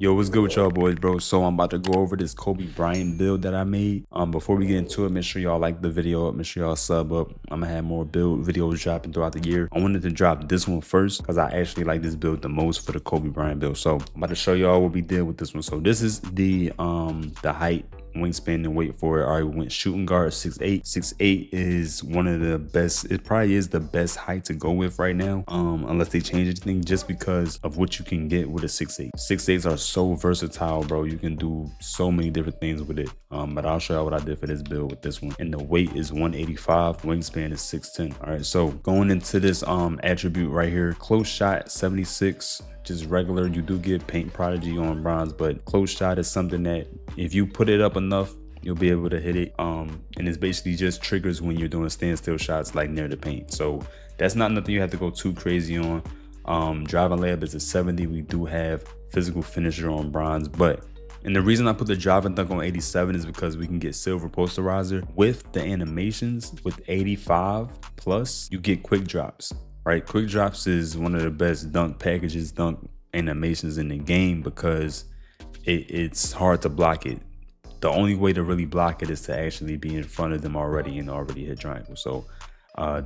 Yo, what's good with y'all boys, bro? So I'm about to go over this Kobe Bryant build that I made. Before we get into it, make sure y'all like the video up, make sure y'all sub up. I'm gonna have more build videos dropping throughout the year. I wanted to drop this one first because I actually like this build the most for the Kobe Bryant build. So I'm about to show y'all what we did with this one. So this is the height, wingspan, and weight for it. All right, we went shooting guard 6'8". 6'8 is one of the best. It probably is the best height to go with right now, unless they change anything, just because of what you can get with a 6'8". 6'8s are so versatile, bro. You can do so many different things with it. But I'll show you what I did for this build with this one. And the weight is 185, wingspan is 6'10". All right, so going into this attribute right here, close shot 76. Just regular. You do get paint prodigy on bronze, but close shot is something that if you put it up enough, you'll be able to hit it. And it's basically just triggers when you're doing standstill shots like near the paint. So that's not nothing you have to go too crazy on. Driving layup is a 70. We do have physical finisher on bronze, and the reason I put the driving dunk on 87 is because we can get silver posterizer with the animations. With 85 plus, you get quick drops. Right, quick drops is one of the best dunk packages, dunk animations in the game, because it's hard to block it. The only way to really block it is to actually be in front of them already and already hit triangle. So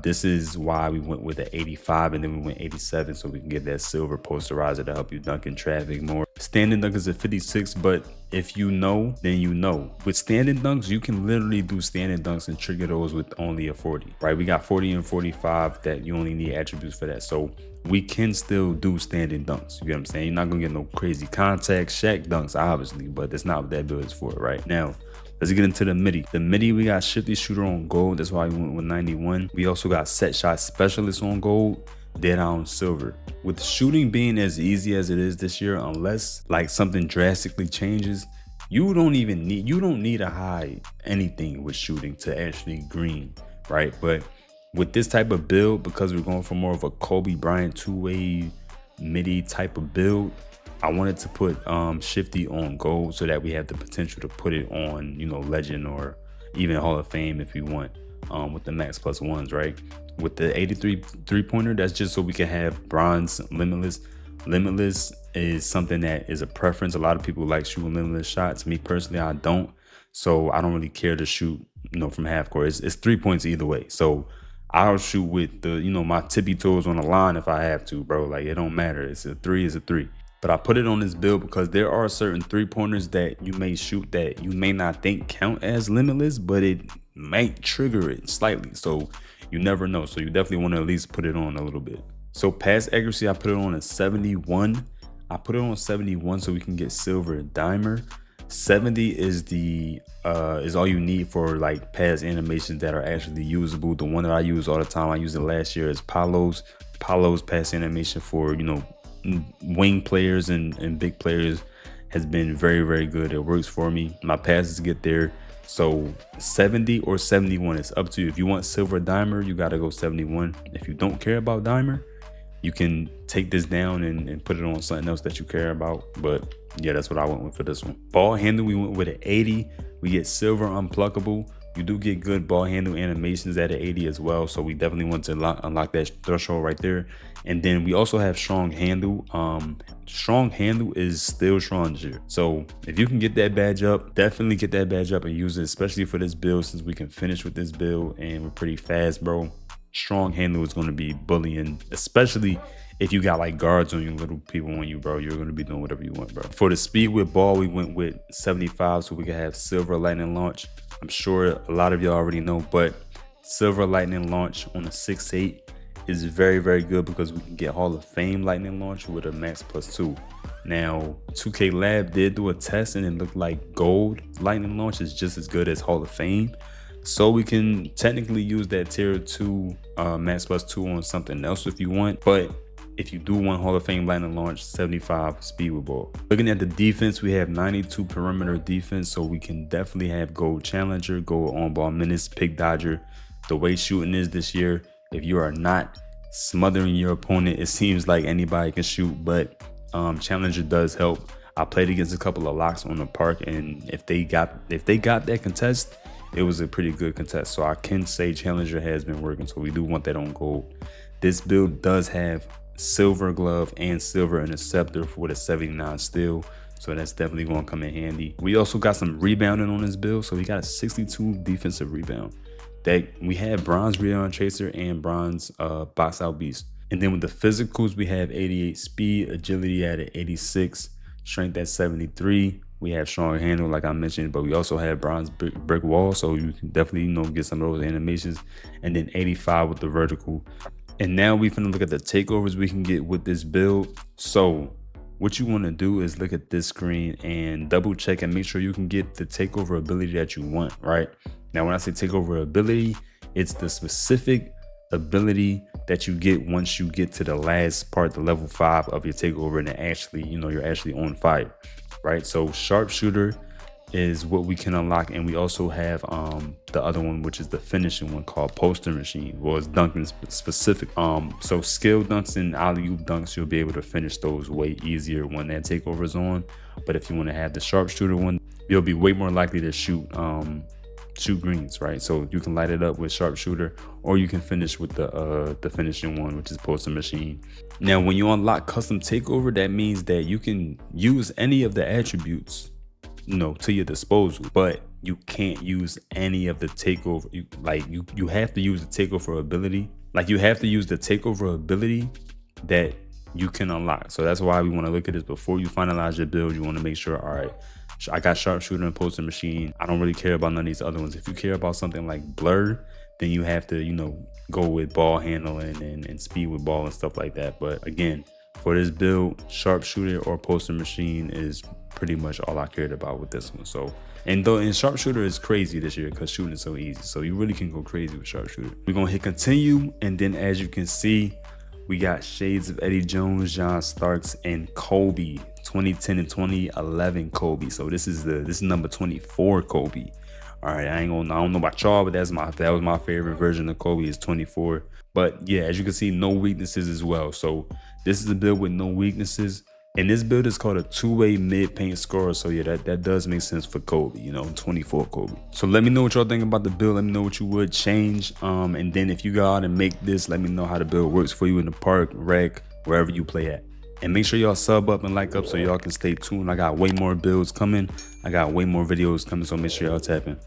this is why we went with the 85 and then we went 87, so we can get that silver posterizer to help you dunk in traffic more. Standing dunk is a 56, but if you know, then you know. With standing dunks, you can literally do standing dunks and trigger those with only a 40, right? We got 40 and 45 that you only need attributes for that. So we can still do standing dunks. You get what I'm saying? You're not gonna get no crazy contact Shaq dunks, obviously, but that's not what that build is for, right? Now, let's get into the midi. The midi, we got shifty shooter on gold. That's why we went with 91. We also got set shot specialist on gold, dead eye on silver. With shooting being as easy as it is this year, unless like something drastically changes, you don't need to hide anything with shooting to actually green, right? But with this type of build, because we're going for more of a Kobe Bryant two-way midi type of build, I wanted to put shifty on gold so that we have the potential to put it on, you know, legend or even Hall of Fame if we want, with the max plus ones, right? With the 83 three-pointer, that's just so we can have bronze limitless. Limitless is something that is a preference. A lot of people like shooting limitless shots. Me personally, I don't. So I don't really care to shoot, you know, from half court. It's 3 points either way. So I'll shoot with the, you know, my tippy toes on the line if I have to, bro. Like, it don't matter. It's a 3 is a 3. But I put it on this build because there are certain 3-pointers that you may shoot that you may not think count as limitless, but it might trigger it slightly. So you never know. So you definitely want to at least put it on a little bit. So pass accuracy, I put it on a 71. I put it on 71 so we can get silver dimer. 70 is the is all you need for like pass animations that are actually usable. The one that I use all the time, I used it last year, is Paolo's pass animation for, you know, wing players and big players has been very, very good. It works for me. My passes get there. So 70 or 71, it's up to you. If you want silver dimer, you got to go 71. If you don't care about dimer, you can take this down and put it on something else that you care about. But yeah, that's what I went with for this one. Ball handle, we went with an 80. We get silver unpluckable. You do get good ball handle animations at an 80 as well. So we definitely want to unlock that threshold right there. And then we also have strong handle. Strong handle is still stronger. So if you can get that badge up, definitely get that badge up and use it, especially for this build, since we can finish with this build and we're pretty fast, bro. Strong handle is going to be bullying, especially if you got like guards on you, little people on you, bro. You're going to be doing whatever you want, bro. For the speed with ball, we went with 75 so we can have silver lightning launch. I'm sure a lot of y'all already know, but silver lightning launch on a 6'8 is very, very good because we can get Hall of Fame lightning launch with a max plus 2. Now, 2K Lab did do a test and it looked like gold lightning launch is just as good as Hall of Fame. So we can technically use that tier 2 max plus 2 on something else if you want. But if you do want Hall of Fame lightning launch, 75 speed with ball. Looking at the defense, we have 92 perimeter defense. So we can definitely have gold challenger, gold on ball minutes, pick dodger. The way shooting is this year, if you are not smothering your opponent, it seems like anybody can shoot, but challenger does help. I played against a couple of locks on the park, and if they got that contest, it was a pretty good contest. So I can say challenger has been working. So we do want that on gold. This build does have silver glove and silver interceptor with a 79 steal. So that's definitely going to come in handy. We also got some rebounding on this build. So we got a 62 defensive rebound. That we have bronze rebound chaser and bronze box out beast. And then with the physicals, we have 88 speed, agility at 86, strength at 73. We have strong handle, like I mentioned, but we also have bronze brick wall, so you can definitely, get some of those animations. And then 85 with the vertical. And now we finna look at the takeovers we can get with this build. So what you want to do is look at this screen and double check and make sure you can get the takeover ability that you want, right? Now, when I say takeover ability, it's the specific ability that you get once you get to the last part, the level 5 of your takeover, and actually, you're actually on fire, right? So sharpshooter is what we can unlock, and we also have the other one, which is the finishing one called poster machine. Well, it's dunking specific. So skill dunks and alley-oop dunks, you'll be able to finish those way easier when that takeover is on. But if you want to have the sharpshooter one, you'll be way more likely to shoot greens, right? So you can light it up with sharpshooter, or you can finish with the finishing one, which is poster machine. Now, when you unlock custom takeover, that means that you can use any of the attributes to your disposal, but you can't use any of the takeover. You have to use the takeover ability. Like, you have to use the takeover ability that you can unlock. So that's why we want to look at this before you finalize your build. You want to make sure, all right, I got sharpshooter and poster machine. I don't really care about none of these other ones. If you care about something like blur, then you have to, go with ball handling and speed with ball and stuff like that. But again, for this build, sharpshooter or poster machine is pretty much all I cared about with this one. So, and sharpshooter is crazy this year because shooting is so easy. So you really can go crazy with sharpshooter. We're gonna hit continue, and then as you can see, we got shades of Eddie Jones, John Starks, and Kobe. 2010 and 2011 Kobe. So this is number 24 Kobe. All right, I don't know about y'all, but that was my favorite version of Kobe, is 24. But yeah, as you can see, no weaknesses as well. So this is a build with no weaknesses. And this build is called a two-way mid-paint scorer. So yeah, that does make sense for Kobe, 24 Kobe. So let me know what y'all think about the build. Let me know what you would change. And then if you go out and make this, let me know how the build works for you in the park, rec, wherever you play at. And make sure y'all sub up and like up so y'all can stay tuned. I got way more builds coming. I got way more videos coming, so make sure y'all tap in.